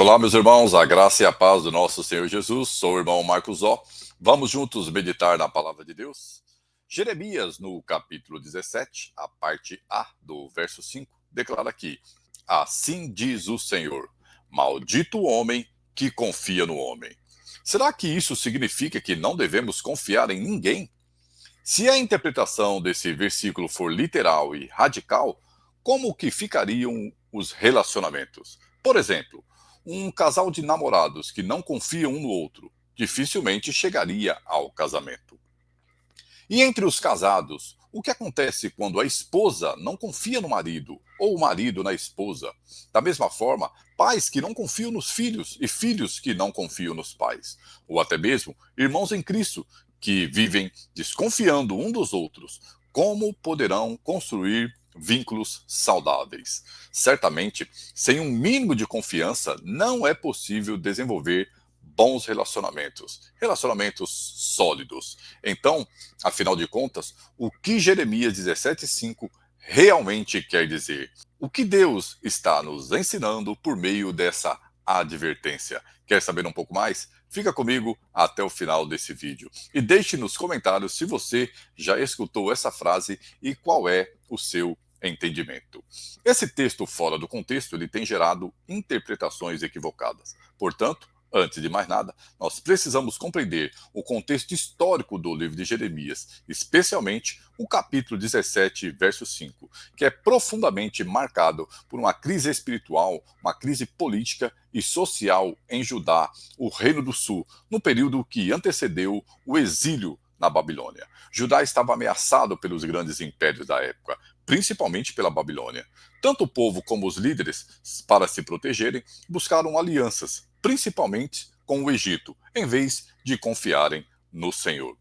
Olá, meus irmãos, a graça e a paz do nosso Senhor Jesus. Sou o irmão Marcos Ó. Vamos juntos meditar na palavra de Deus? Jeremias, no capítulo 17, a parte A do verso 5, declara aqui: Assim diz o Senhor, maldito o homem que confia no homem. Será que isso significa que não devemos confiar em ninguém? Se a interpretação desse versículo for literal e radical, como que ficariam os relacionamentos? Por exemplo, um casal de namorados que não confiam um no outro dificilmente chegaria ao casamento. E entre os casados, o que acontece quando a esposa não confia no marido ou o marido na esposa? Da mesma forma, pais que não confiam nos filhos e filhos que não confiam nos pais, ou até mesmo irmãos em Cristo que vivem desconfiando um dos outros. Como poderão construir vínculos saudáveis? Certamente, sem um mínimo de confiança, não é possível desenvolver bons relacionamentos sólidos. Então, afinal de contas, o que Jeremias 17:5 realmente quer dizer? O que Deus está nos ensinando por meio dessa advertência? Quer saber um pouco mais? Fica comigo até o final desse vídeo. E deixe nos comentários se você já escutou essa frase e qual é o seu entendimento. Esse texto fora do contexto, ele tem gerado interpretações equivocadas. Portanto, antes de mais nada, nós precisamos compreender o contexto histórico do livro de Jeremias, especialmente o capítulo 17, verso 5, que é profundamente marcado por uma crise espiritual, uma crise política e social em Judá, o Reino do Sul, no período que antecedeu o exílio na Babilônia. Judá estava ameaçado pelos grandes impérios da época, principalmente pela Babilônia. Tanto o povo como os líderes, para se protegerem, buscaram alianças, principalmente com o Egito, em vez de confiarem no Senhor.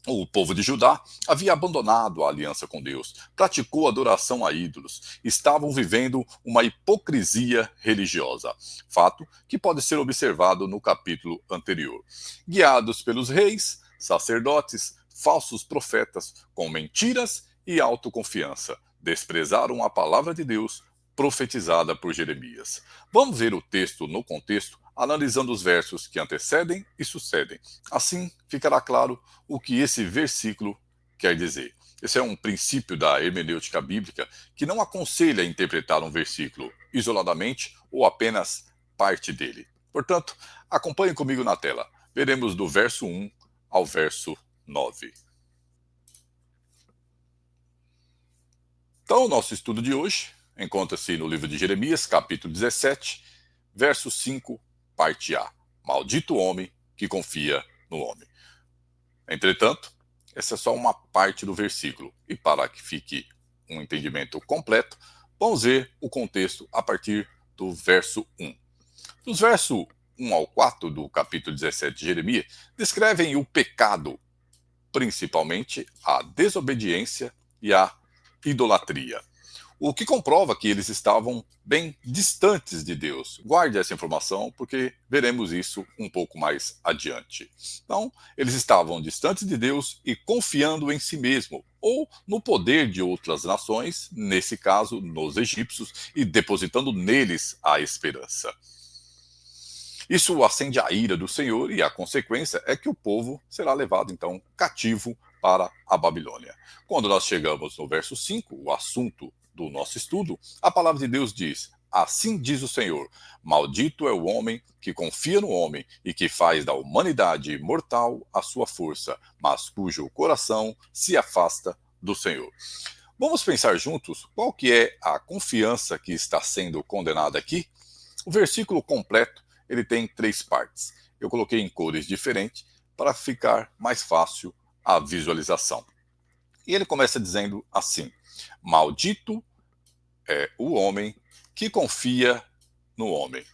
O povo de Judá havia abandonado a aliança com Deus, praticou adoração a ídolos, estavam vivendo uma hipocrisia religiosa, fato que pode ser observado no capítulo anterior. Guiados pelos reis, sacerdotes, falsos profetas, com mentiras e autoconfiança, desprezaram a palavra de Deus profetizada por Jeremias. Vamos ver o texto no contexto, analisando os versos que antecedem e sucedem. Assim ficará claro o que esse versículo quer dizer. Esse é um princípio da hermenêutica bíblica que não aconselha interpretar um versículo isoladamente ou apenas parte dele. Portanto, acompanhe comigo na tela. Veremos do verso 1 ao verso 9. Então, o nosso estudo de hoje encontra-se no livro de Jeremias, capítulo 17, verso 5, parte A. Maldito o homem que confia no homem. Entretanto, essa é só uma parte do versículo. E para que fique um entendimento completo, vamos ver o contexto a partir do verso 1. Dos versos 1 ao 4 do capítulo 17 de Jeremias, descrevem o pecado, principalmente a desobediência e a idolatria. O que comprova que eles estavam bem distantes de Deus. Guarde essa informação, porque veremos isso um pouco mais adiante. Então, eles estavam distantes de Deus e confiando em si mesmo, ou no poder de outras nações, nesse caso, nos egípcios, e depositando neles a esperança. Isso acende a ira do Senhor e a consequência é que o povo será levado, então, cativo para a Babilônia. Quando nós chegamos no verso 5, o assunto do nosso estudo, a palavra de Deus diz: Assim diz o Senhor, maldito é o homem que confia no homem e que faz da humanidade mortal a sua força, mas cujo coração se afasta do Senhor. Vamos pensar juntos qual que é a confiança que está sendo condenada aqui? O versículo completo, ele tem 3 partes. Eu coloquei em cores diferentes para ficar mais fácil a visualização. E ele começa dizendo assim: Maldito é o homem que confia no homem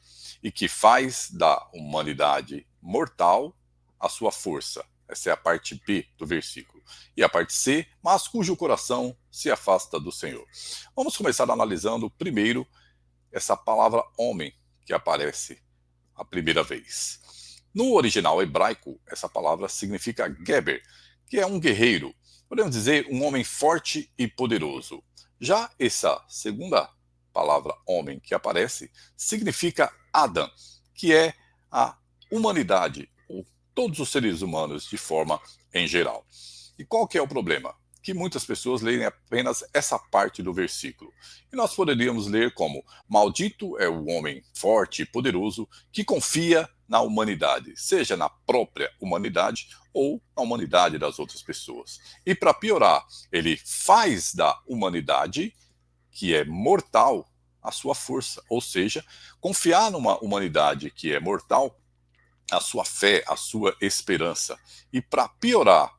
e que faz da humanidade mortal a sua força. Essa é a parte B do versículo. E a parte C, mas cujo coração se afasta do Senhor. Vamos começar analisando primeiro essa palavra homem que aparece a primeira vez. No original hebraico, essa palavra significa Geber, que é um guerreiro, podemos dizer um homem forte e poderoso. Já essa segunda palavra homem que aparece significa Adam, que é a humanidade, ou todos os seres humanos de forma em geral. E qual que é o problema? Que muitas pessoas leem apenas essa parte do versículo. E nós poderíamos ler como: maldito é o homem forte e poderoso que confia na humanidade, seja na própria humanidade ou na humanidade das outras pessoas. E para piorar, ele faz da humanidade, que é mortal, a sua força. Ou seja, confiar numa humanidade que é mortal, a sua fé, a sua esperança. E para piorar,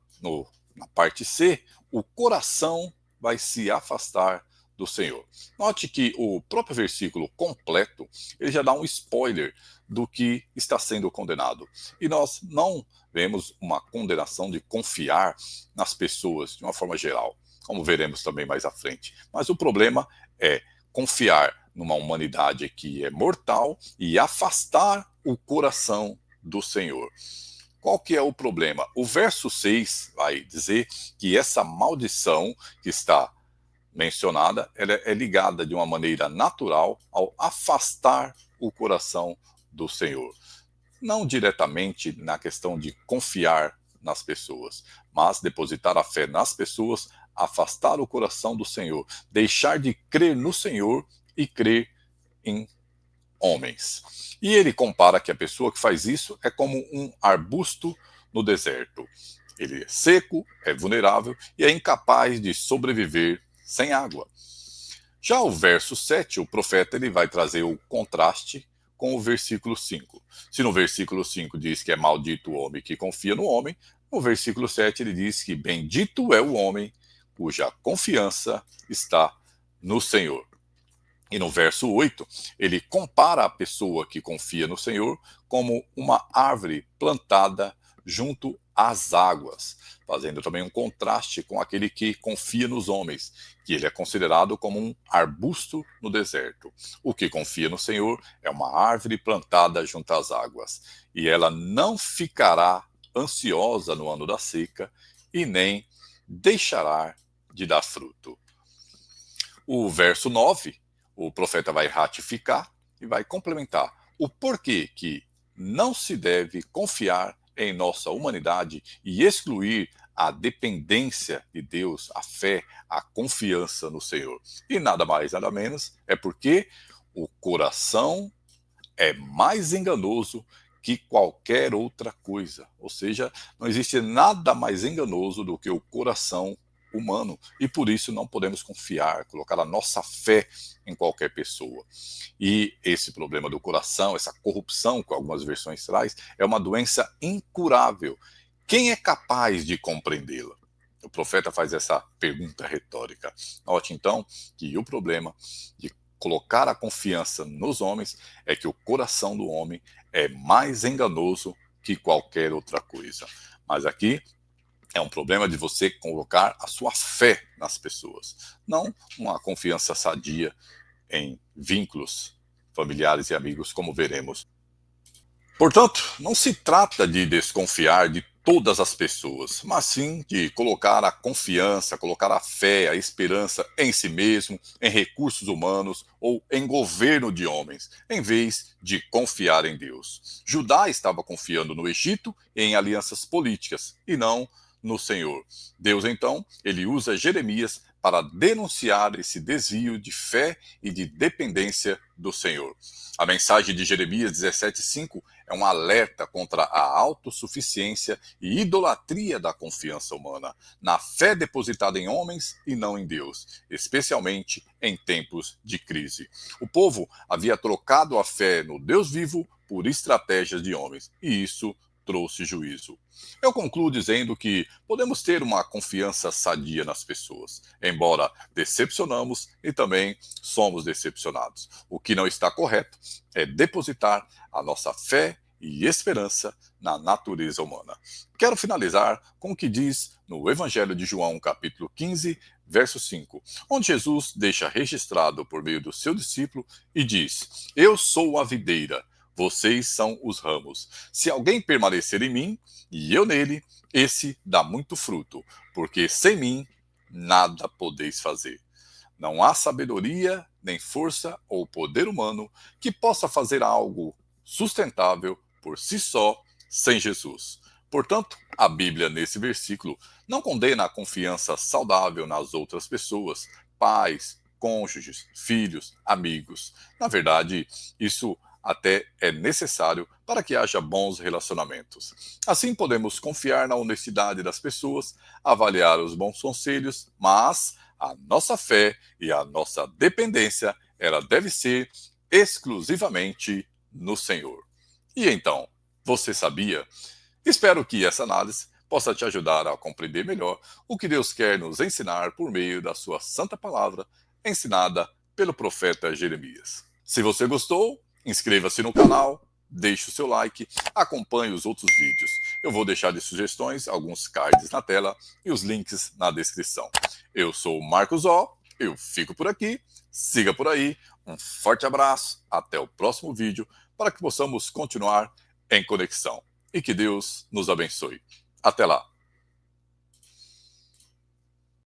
na parte C, o coração vai se afastar do Senhor. Note que o próprio versículo completo, ele já dá um spoiler do que está sendo condenado. E nós não vemos uma condenação de confiar nas pessoas de uma forma geral, como veremos também mais à frente. Mas o problema é confiar numa humanidade que é mortal e afastar o coração do Senhor. Qual que é o problema? O verso 6 vai dizer que essa maldição que está mencionada, ela é ligada de uma maneira natural ao afastar o coração do Senhor. Não diretamente na questão de confiar nas pessoas, mas depositar a fé nas pessoas, afastar o coração do Senhor, deixar de crer no Senhor e crer em homens. E ele compara que a pessoa que faz isso é como um arbusto no deserto. Ele é seco, é vulnerável e é incapaz de sobreviver sem água. Já o verso 7, o profeta ele vai trazer o contraste com o versículo 5. Se no versículo 5 diz que é maldito o homem que confia no homem, no versículo 7 ele diz que bendito é o homem cuja confiança está no Senhor. E no verso 8, ele compara a pessoa que confia no Senhor como uma árvore plantada junto às águas, fazendo também um contraste com aquele que confia nos homens, que ele é considerado como um arbusto no deserto. O que confia no Senhor é uma árvore plantada junto às águas, e ela não ficará ansiosa no ano da seca e nem deixará de dar fruto. O verso 9, o profeta vai ratificar e vai complementar o porquê que não se deve confiar em nossa humanidade e excluir a dependência de Deus, a fé, a confiança no Senhor. E nada mais, nada menos, é porque o coração é mais enganoso que qualquer outra coisa. Ou seja, não existe nada mais enganoso do que o coração humano. E por isso não podemos confiar, colocar a nossa fé em qualquer pessoa. E esse problema do coração, essa corrupção que algumas versões traz, é uma doença incurável. Quem é capaz de compreendê-la? O profeta faz essa pergunta retórica. Note então que o problema de colocar a confiança nos homens é que o coração do homem é mais enganoso que qualquer outra coisa. Mas aqui é um problema de você colocar a sua fé nas pessoas, não uma confiança sadia em vínculos familiares e amigos, como veremos. Portanto, não se trata de desconfiar de todas as pessoas, mas sim de colocar a confiança, colocar a fé, a esperança em si mesmo, em recursos humanos ou em governo de homens, em vez de confiar em Deus. Judá estava confiando no Egito e em alianças políticas, e não no Senhor. Deus, então, ele usa Jeremias para denunciar esse desvio de fé e de dependência do Senhor. A mensagem de Jeremias 17:5 é um alerta contra a autossuficiência e idolatria da confiança humana, na fé depositada em homens e não em Deus, especialmente em tempos de crise. O povo havia trocado a fé no Deus vivo por estratégias de homens, e isso trouxe juízo. Eu concluo dizendo que podemos ter uma confiança sadia nas pessoas, embora decepcionamos e também somos decepcionados. O que não está correto é depositar a nossa fé e esperança na natureza humana. Quero finalizar com o que diz no Evangelho de João, capítulo 15, verso 5, onde Jesus deixa registrado por meio do seu discípulo e diz: Eu sou a videira, vocês são os ramos. Se alguém permanecer em mim e eu nele, esse dá muito fruto, porque sem mim nada podeis fazer. Não há sabedoria, nem força ou poder humano que possa fazer algo sustentável por si só, sem Jesus. Portanto, a Bíblia, nesse versículo, não condena a confiança saudável nas outras pessoas, pais, cônjuges, filhos, amigos. Na verdade, isso até é necessário para que haja bons relacionamentos. Assim, podemos confiar na honestidade das pessoas, avaliar os bons conselhos, mas a nossa fé e a nossa dependência, ela deve ser exclusivamente no Senhor. E então, você sabia? Espero que essa análise possa te ajudar a compreender melhor o que Deus quer nos ensinar por meio da sua santa palavra, ensinada pelo profeta Jeremias. Se você gostou, inscreva-se no canal, deixe o seu like, acompanhe os outros vídeos. Eu vou deixar de sugestões alguns cards na tela e os links na descrição. Eu sou o Marcos O, eu fico por aqui, siga por aí, um forte abraço, até o próximo vídeo, para que possamos continuar em conexão. E que Deus nos abençoe. Até lá!